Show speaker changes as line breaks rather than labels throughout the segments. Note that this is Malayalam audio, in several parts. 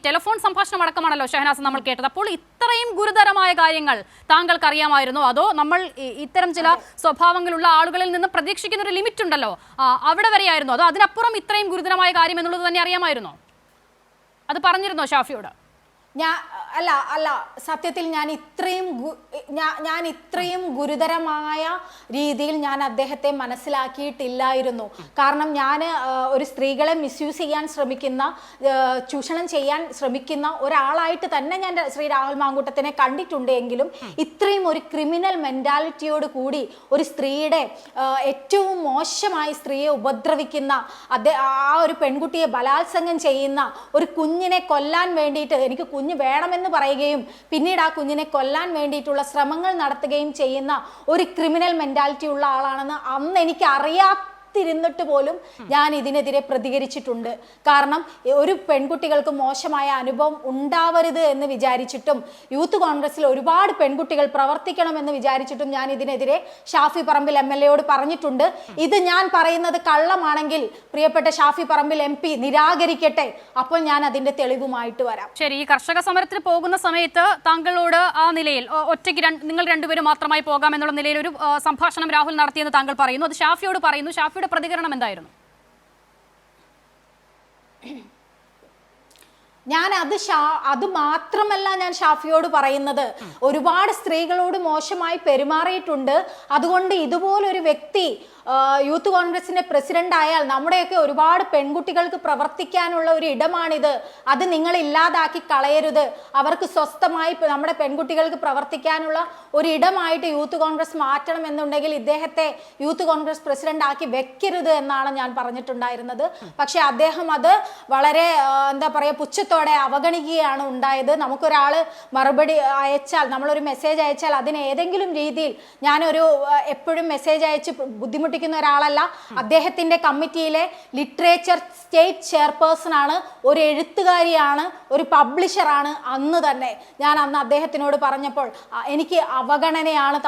ടെലിഫോൺ സംഭാഷണം അടക്കമാണല്ലോ ഷഹനാസ് നമ്മൾ കേട്ടത്. അപ്പോൾ ഇത്രയും ഗുരുതരമായ കാര്യങ്ങൾ താങ്കൾക്ക് അറിയാമായിരുന്നോ? അതോ നമ്മൾ ഇത്തരം ചില സ്വഭാവങ്ങളുള്ള ആളുകളിൽ നിന്ന് പ്രതീക്ഷിക്കുന്ന ഒരു ലിമിറ്റ് ഉണ്ടല്ലോ, അവിടെ വരെയായിരുന്നോ? അതോ അതിനപ്പുറം ഇത്രയും ഗുരുതരമായ കാര്യം എന്നുള്ളത് തന്നെ അറിയാമായിരുന്നോ? അത് പറഞ്ഞിരുന്നോ ഷാഫിയോട്?
അല്ല സത്യത്തിൽ ഞാൻ ഇത്രയും ഗുരുതരമായ രീതിയിൽ ഞാൻ അദ്ദേഹത്തെ മനസ്സിലാക്കിയിട്ടില്ലായിരുന്നു. കാരണം ഞാൻ ഒരു സ്ത്രീകളെ മിസ്യൂസ് ചെയ്യാൻ ശ്രമിക്കുന്ന, ചൂഷണം ചെയ്യാൻ ശ്രമിക്കുന്ന ഒരാളായിട്ട് തന്നെ ഞാൻ ശ്രീ രാഹുൽ മാങ്കൂട്ടത്തിനെ കണ്ടിട്ടുണ്ടെങ്കിലും ഇത്രയും ഒരു ക്രിമിനൽ മെന്റാലിറ്റിയോട് കൂടി ഒരു സ്ത്രീയുടെ ഏറ്റവും മോശമായി സ്ത്രീയെ ഉപദ്രവിക്കുന്ന, ആ ഒരു പെൺകുട്ടിയെ ബലാത്സംഗം ചെയ്യുന്ന, ഒരു കുഞ്ഞിനെ കൊല്ലാൻ വേണ്ടിയിട്ട് എനിക്ക് കുഞ്ഞ് വേണമെന്ന് പറയുകയും പിന്നീട് ആ കുഞ്ഞിനെ കൊല്ലാൻ വേണ്ടിയിട്ടുള്ള ശ്രമങ്ങൾ നടത്തുകയും ചെയ്യുന്ന ഒരു ക്രിമിനൽ മെന്റാലിറ്റി ഉള്ള ആളാണെന്ന് അന്ന് എനിക്ക് ഇരുന്നിട്ട് പോലും ഞാൻ ഇതിനെതിരെ പ്രതികരിച്ചിട്ടുണ്ട്. കാരണം ഒരു പെൺകുട്ടികൾക്ക് മോശമായ അനുഭവം ഉണ്ടാവരുത് എന്ന് വിചാരിച്ചിട്ടും യൂത്ത് കോൺഗ്രസിൽ ഒരുപാട് പെൺകുട്ടികൾ പ്രവർത്തിക്കണമെന്ന് വിചാരിച്ചിട്ടും ഞാൻ ഇതിനെതിരെ ഷാഫി പറമ്പിൽ MLA പറഞ്ഞിട്ടുണ്ട്. ഇത് ഞാൻ പറയുന്നത് കള്ളമാണെങ്കിൽ പ്രിയപ്പെട്ട ഷാഫി പറമ്പിൽ MP നിരാകരിക്കട്ടെ, അപ്പോൾ ഞാൻ അതിന്റെ തെളിവുമായിട്ട് വരാം.
ശരി, ഈ കർഷക സമരത്തിന് പോകുന്ന സമയത്ത് താങ്കളോട് ആ നിലയിൽ ഒറ്റയ്ക്ക് നിങ്ങൾ രണ്ടുപേരും മാത്രമായി പോകാം എന്നുള്ള നിലയിൽ ഒരു സംഭാഷണം രാഹുൽ നടത്തിയെന്ന് താങ്കൾ പറയുന്നു. അത് ഷാഫിയോട് പറയുന്നു. ഷാഫിയുടെ പ്രതികരണം എന്തായിരുന്നു?
ഞാൻ അത് മാത്രമല്ല ഞാൻ ഷാഫിയോട് പറയുന്നത്, ഒരുപാട് സ്ത്രീകളോട് മോശമായി പെരുമാറിയിട്ടുണ്ട്. അതുകൊണ്ട് ഇതുപോലൊരു വ്യക്തി യൂത്ത് കോൺഗ്രസിന്റെ പ്രസിഡന്റ് ആയാൽ നമ്മുടെയൊക്കെ ഒരുപാട് പെൺകുട്ടികൾക്ക് പ്രവർത്തിക്കാനുള്ള ഒരു ഇടമാണിത്. അത് നിങ്ങൾ ഇല്ലാതാക്കി കളയരുത്. അവർക്ക് സ്വസ്ഥമായി നമ്മുടെ പെൺകുട്ടികൾക്ക് പ്രവർത്തിക്കാനുള്ള ഒരു ഇടമായിട്ട് യൂത്ത് കോൺഗ്രസ് മാറ്റണം എന്നുണ്ടെങ്കിൽ ഇദ്ദേഹത്തെ യൂത്ത് കോൺഗ്രസ് പ്രസിഡന്റ് ആക്കി വെക്കരുത് എന്നാണ് ഞാൻ പറഞ്ഞിട്ടുണ്ടായിരുന്നത്. പക്ഷെ അദ്ദേഹം അത് വളരെ എന്താ പറയുക, പുച്ഛത്തോടെ അവഗണിക്കുകയാണ് ഉണ്ടായത്. നമുക്കൊരാള് മറുപടി അയച്ചാൽ, നമ്മളൊരു മെസ്സേജ് അയച്ചാൽ അതിന് ഏതെങ്കിലും രീതിയിൽ, ഞാനൊരു എപ്പോഴും മെസ്സേജ് അയച്ച് ബുദ്ധിമുട്ടിക്കുന്ന ഒരാളല്ല. അദ്ദേഹത്തിന്റെ കമ്മിറ്റിയിലെ ലിറ്ററേച്ചർ സ്റ്റേറ്റ് ചെയർപേഴ്സൺ ആണ്, ഒരു എഴുത്തുകാരിയാണ്, ഒരു പബ്ലിഷറാണ്. അന്ന് തന്നെ ഞാൻ അദ്ദേഹത്തിനോട് പറഞ്ഞപ്പോൾ എനിക്ക് അവഗണനയാണ്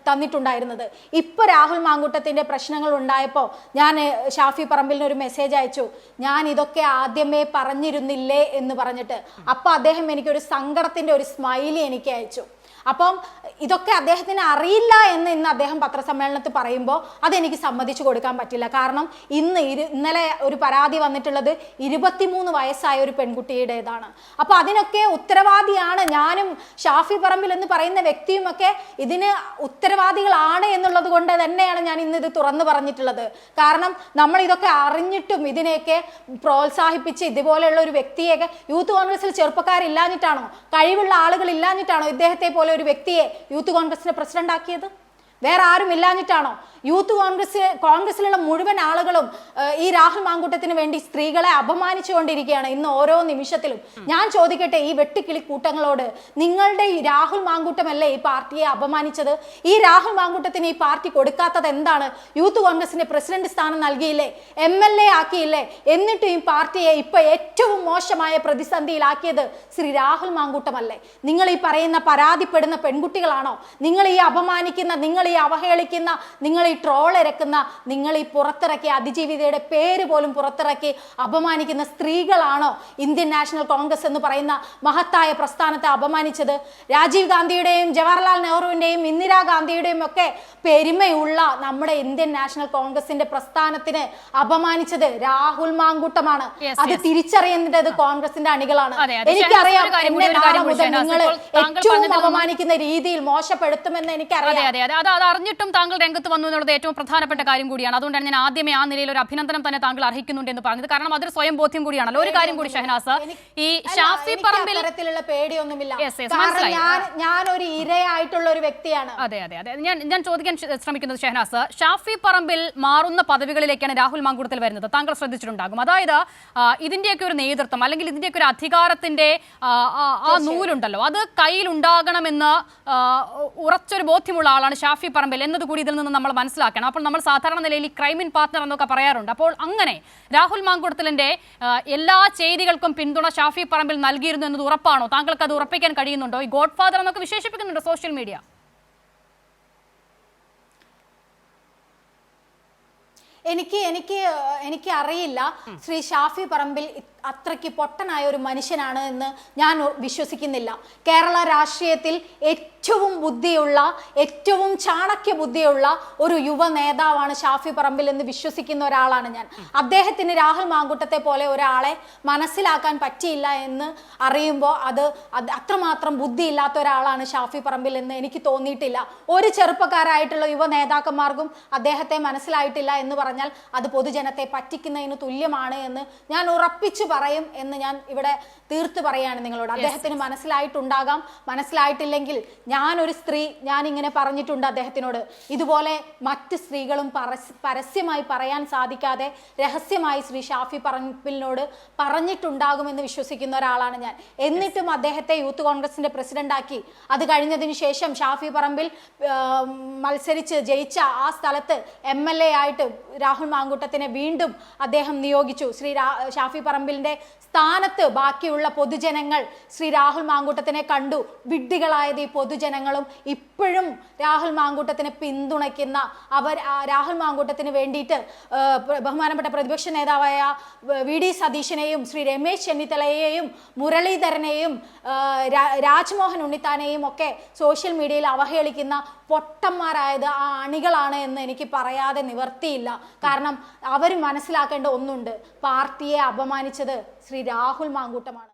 തന്നിട്ടുണ്ടായിരുന്നത്. ഇപ്പൊ രാഹുൽ മാങ്കൂട്ടത്തിന്റെ പ്രശ്നങ്ങൾ ഉണ്ടായപ്പോൾ ഞാൻ ഷാഫി പറമ്പിലിന് ഒരു മെസ്സേജ് അയച്ചു, ഞാൻ ഇതൊക്കെ ആദ്യമേ പറഞ്ഞിരുന്നില്ലേ എന്ന് പറഞ്ഞിട്ട്. അപ്പൊ അദ്ദേഹം എനിക്കൊരു സങ്കടത്തിന്റെ ഒരു സ്മൈലി എനിക്ക് അയച്ചു. അപ്പം ഇതൊക്കെ അദ്ദേഹത്തിന് അറിയില്ല എന്ന് ഇന്ന് അദ്ദേഹം പത്രസമ്മേളനത്തിൽ പറയുമ്പോൾ അതെനിക്ക് സമ്മതിച്ചു കൊടുക്കാൻ പറ്റില്ല. കാരണം ഇന്നലെ ഒരു പരാതി വന്നിട്ടുള്ളത് 23 വയസ്സായ ഒരു പെൺകുട്ടിയുടേതാണ്. അപ്പോൾ അതിനൊക്കെ ഉത്തരവാദിയാണ് ഞാനും ഷാഫി പറമ്പിൽ എന്ന് പറയുന്ന വ്യക്തിയുമൊക്കെ ഇതിന് ഉത്തരവാദികളാണ് എന്നുള്ളത് കൊണ്ട് തന്നെയാണ് ഞാൻ ഇന്ന് ഇത് തുറന്നു പറഞ്ഞിട്ടുള്ളത്. കാരണം നമ്മൾ ഇതൊക്കെ അറിഞ്ഞിട്ടും ഇതിനെയൊക്കെ പ്രോത്സാഹിപ്പിച്ച് ഇതുപോലെയുള്ള ഒരു വ്യക്തിയൊക്കെ, യൂത്ത് കോൺഗ്രസിൽ ചെറുപ്പക്കാരില്ലാഞ്ഞിട്ടാണോ, കഴിവുള്ള ആളുകൾ ഇല്ലാഞ്ഞിട്ടാണോ ഇദ്ദേഹത്തെ പോലെ ഒരു വ്യക്തിയെ യൂത്ത് കോൺഗ്രസിന്റെ പ്രസിഡന്റ് ആക്കിയത്? വേറെ ആരും ഇല്ലാഞ്ഞിട്ടാണോ? യൂത്ത് കോൺഗ്രസിലുള്ള മുഴുവൻ ആളുകളും ഈ രാഹുൽ മാങ്കൂട്ടത്തിന് വേണ്ടി സ്ത്രീകളെ അപമാനിച്ചുകൊണ്ടിരിക്കുകയാണ് ഇന്ന് ഓരോ നിമിഷത്തിലും. ഞാൻ ചോദിക്കട്ടെ, ഈ വെട്ടിക്കിളി കൂട്ടങ്ങളോട്, നിങ്ങളുടെ ഈ രാഹുൽ മാങ്കൂട്ടമല്ലേ ഈ പാർട്ടിയെ അപമാനിച്ചത്? ഈ രാഹുൽ മാങ്കൂട്ടത്തിന് ഈ പാർട്ടി കൊടുക്കാത്തത് എന്താണ്? യൂത്ത് കോൺഗ്രസിന്റെ പ്രസിഡന്റ് സ്ഥാനം നൽകിയില്ലേ, MLA ആക്കിയില്ലേ? എന്നിട്ടും ഈ പാർട്ടിയെ ഇപ്പൊ ഏറ്റവും മോശമായ പ്രതിസന്ധിയിലാക്കിയത് ശ്രീ രാഹുൽ മാങ്കൂട്ടമല്ലേ? നിങ്ങൾ ഈ പറയുന്ന പരാതിപ്പെടുന്ന പെൺകുട്ടികളാണോ? നിങ്ങൾ ഈ അപമാനിക്കുന്ന, നിങ്ങൾ ഈ അവഹേളിക്കുന്ന, നിങ്ങൾ ഈ ട്രോൾ ഇറക്കുന്ന, നിങ്ങൾ ഈ പുറത്തിറക്കിയ അതിജീവിതയുടെ പേര് പോലും പുറത്തിറക്കി അപമാനിക്കുന്ന സ്ത്രീകളാണോ ഇന്ത്യൻ നാഷണൽ കോൺഗ്രസ് എന്ന് പറയുന്ന മഹത്തായ പ്രസ്ഥാനത്തെ അപമാനിച്ചത്? രാജീവ് ഗാന്ധിയുടെയും ജവഹർലാൽ നെഹ്റുവിന്റെയും ഇന്ദിരാഗാന്ധിയുടെയും ഒക്കെ പെരുമയുള്ള നമ്മുടെ ഇന്ത്യൻ നാഷണൽ കോൺഗ്രസിന്റെ പ്രസ്ഥാനത്തിന് അപമാനിച്ചത് രാഹുൽ മാങ്കൂട്ടമാണ്. അത് തിരിച്ചറിയേണ്ടത് കോൺഗ്രസിന്റെ അണികളാണ്. എനിക്കറിയാം നിങ്ങൾ ഏറ്റവും അപമാനിക്കുന്ന രീതിയിൽ മോശപ്പെടുത്തുമെന്ന് എനിക്കറിയാം.
അത് അറിഞ്ഞിട്ടും താങ്കൾ രംഗത്ത് വന്നു എന്നുള്ളത് ഏറ്റവും പ്രധാനപ്പെട്ട കാര്യം കൂടിയാണ്. അതുകൊണ്ടാണ് ഞാൻ ആദ്യമേ ആ നിലയിൽ ഒരു അഭിനന്ദനം തന്നെ താങ്കൾ അർഹിക്കുന്നുണ്ട് എന്ന് പറഞ്ഞത്. കാരണം അതൊരു സ്വയം ബോധ്യം കൂടിയാണല്ലോ. ഒരു കാര്യം കൂടി ഷഹനാസ്, ഈ ഷാഫി പറമ്പിൽ
പേടിയൊന്നുമില്ല, ഞാൻ ഒരു ഇരയായിട്ടുള്ള ഒരു വ്യക്തിയാണ്.
അതെ അതെ അതെ ഞാൻ ചോദിക്കാൻ ശ്രമിക്കുന്നത് ഷഹനാസ്, ഷാഫി പറമ്പിൽ മാറുന്ന പദവികളിലേക്കാണ് രാഹുൽ മാങ്കൂട്ടത്തിൽ വരുന്നത്. താങ്കൾ ശ്രദ്ധിച്ചിട്ടുണ്ടാകും. അതായത് ഇതിന്റെയൊക്കെ ഒരു നേതൃത്വം അല്ലെങ്കിൽ ഇതിന്റെയൊക്കെ ഒരു അധികാരത്തിന്റെ ആ നൂലുണ്ടല്ലോ, അത് കയ്യിലുണ്ടാകണമെന്ന് ഉറച്ചൊരു ബോധ്യമുള്ള ആളാണ് ഷാഫി പറമ്പിൽ എന്നതുകൂടി ഇതിൽ നിന്ന് നമ്മൾ മനസ്സിലാക്കണം. അപ്പോൾ നമ്മൾ സാധാരണ നിലയിൽ ഈ ക്രൈം ഇൻ പാർട്ട്ണർ എന്നൊക്കെ പറയാറുണ്ട്. അപ്പോൾ അങ്ങനെ രാഹുൽ മാങ്കൂട്ടത്തിലിന്റെ എല്ലാ ചെയ്തികൾക്കും പിന്തുണ ഷാഫി പറമ്പിൽ നൽകിയിരുന്നു എന്നത് ഉറപ്പാണോ? താങ്കൾക്ക് അത് ഉറപ്പിക്കാൻ കഴിയുന്നുണ്ടോ? ഈ ഗോഡ് ഫാദർ എന്നൊക്കെ വിശേഷിപ്പിക്കുന്നുണ്ടോ സോഷ്യൽ മീഡിയ?
എനിക്ക് അറിയില്ല ശ്രീ ഷാഫി പറമ്പിൽ അത്രയ്ക്ക് പൊട്ടനായ ഒരു മനുഷ്യനാണ് എന്ന് ഞാൻ വിശ്വസിക്കുന്നില്ല. കേരള രാഷ്ട്രീയത്തിൽ ഏറ്റവും ബുദ്ധിയുള്ള, ഏറ്റവും ചാണക്യ ബുദ്ധിയുള്ള ഒരു യുവ നേതാവാണ് ഷാഫി പറമ്പിൽ എന്ന് വിശ്വസിക്കുന്ന ഒരാളാണ് ഞാൻ. അദ്ദേഹത്തിന് രാഹുൽ മാങ്കൂട്ടത്തെ പോലെ ഒരാളെ മനസ്സിലാക്കാൻ പറ്റിയില്ല എന്ന് അറിയുമ്പോൾ അത് അത്രമാത്രം ബുദ്ധിയില്ലാത്ത ഒരാളാണ് ഷാഫി പറമ്പിൽ എന്ന് എനിക്ക് തോന്നിയിട്ടില്ല. ഒരു ചെറുപ്പക്കാരായിട്ടുള്ള യുവ നേതാക്കന്മാർക്കും അദ്ദേഹത്തെ മനസ്സിലായിട്ടില്ല എന്ന് പറഞ്ഞാൽ അത് പൊതുജനത്തെ പറ്റിക്കുന്നതിന് തുല്യമാണ് എന്ന് ഞാൻ ഉറപ്പിച്ചു പറയും എന്ന് ഞാൻ ഇവിടെ തീർത്ത് പറയാണ് നിങ്ങളോട്. അദ്ദേഹത്തിന് മനസ്സിലായിട്ടുണ്ടാകാം, മനസ്സിലായിട്ടില്ലെങ്കിൽ ഞാനൊരു സ്ത്രീ, ഞാൻ ഇങ്ങനെ പറഞ്ഞിട്ടുണ്ട് അദ്ദേഹത്തിനോട്, ഇതുപോലെ മറ്റ് സ്ത്രീകളും പരസ്യമായി പറയാൻ സാധിക്കാതെ രഹസ്യമായി ശ്രീ ഷാഫി പറമ്പിലിനോട് പറഞ്ഞിട്ടുണ്ടാകുമെന്ന് വിശ്വസിക്കുന്ന ഒരാളാണ് ഞാൻ. എന്നിട്ടും അദ്ദേഹത്തെ യൂത്ത് കോൺഗ്രസിന്റെ പ്രസിഡന്റാക്കി അത് കഴിഞ്ഞതിന് ശേഷം ഷാഫി പറമ്പിൽ മത്സരിച്ച് ജയിച്ച ആ സ്ഥലത്ത് MLA ആയിട്ട് രാഹുൽ മാങ്കൂട്ടത്തിനെ വീണ്ടും അദ്ദേഹം നിയോഗിച്ചു. ഷാഫി പറമ്പിലിന്റെ സ്ഥാനത്ത് ബാക്കിയുള്ള പൊതുജനങ്ങൾ ശ്രീ രാഹുൽ മാങ്കൂട്ടത്തിനെ കണ്ടു. വിഡ്ഢികളായത് ഈ പൊതുജനങ്ങളും ഇപ്പോഴും രാഹുൽ മാങ്കൂട്ടത്തിനെ പിന്തുണയ്ക്കുന്ന രാഹുൽ മാങ്കൂട്ടത്തിന് വേണ്ടിയിട്ട് ബഹുമാനപ്പെട്ട പ്രതിപക്ഷ നേതാവായ VD സതീശനെയും ശ്രീ രമേശ് ചെന്നിത്തലയെയും മുരളീധരനെയും രാജ്മോഹൻ ഉണ്ണിത്താനെയും ഒക്കെ സോഷ്യൽ മീഡിയയിൽ അവഹേളിക്കുന്ന പൊട്ടന്മാരായത് ആ അണികളാണ് എന്ന് എനിക്ക് പറയാതെ നിവർത്തിയില്ല. കാരണം അവർ മനസ്സിലാക്കേണ്ട ഒന്നുണ്ട്, പാർട്ടിയെ അപമാനിച്ചത് ശ്രീ രാഹുൽ മാങ്കൂട്ടമാണ്.